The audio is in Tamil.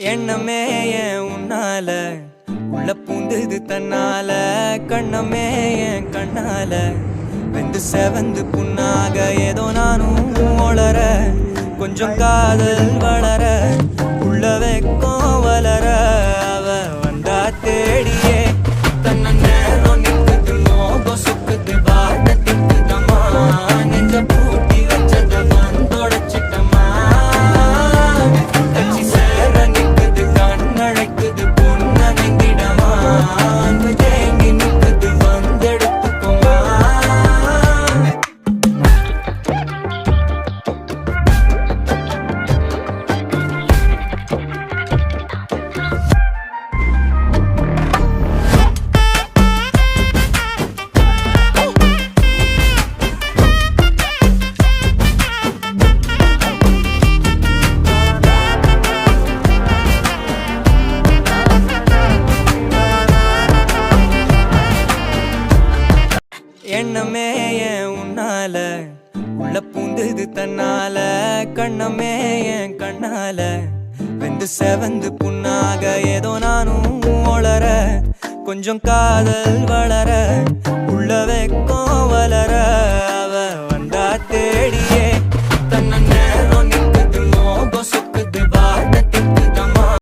எண்ணமே ஏன் உன்னால உள்ள பூந்தது தன்னால கண்ணமே என் கண்ணால வெந்து செவந்து புண்ணாக ஏதோ நானும் ஒளர கொஞ்சம் காதல் வளர உள்ள வெக்கம் வளர அவ வந்தா தேடியே தன்ன நேரம் நிற்குது மோகம் சுக்குது வார்த்தை திக்குதம்மா நெஞ்ச பூட்டி வச்சத வந்தொடச்சிட்டம்மா கட்சி சேர நிற்குது கண்ணழைக்குது பொண்ண நெங்கிடமா அன்பு தேங்கி நிற்குது வந்தெடுத்துக்கோமா எண்ணமே ஏன் உன்னால உள்ள பூந்தது தன்னால கண்ணமே என் கண்ணால வெந்து செவந்து புண்ணாக ஏதோ நானும் ஒளர கொஞ்சம் காதல் வளர உள்ள வெக்கம்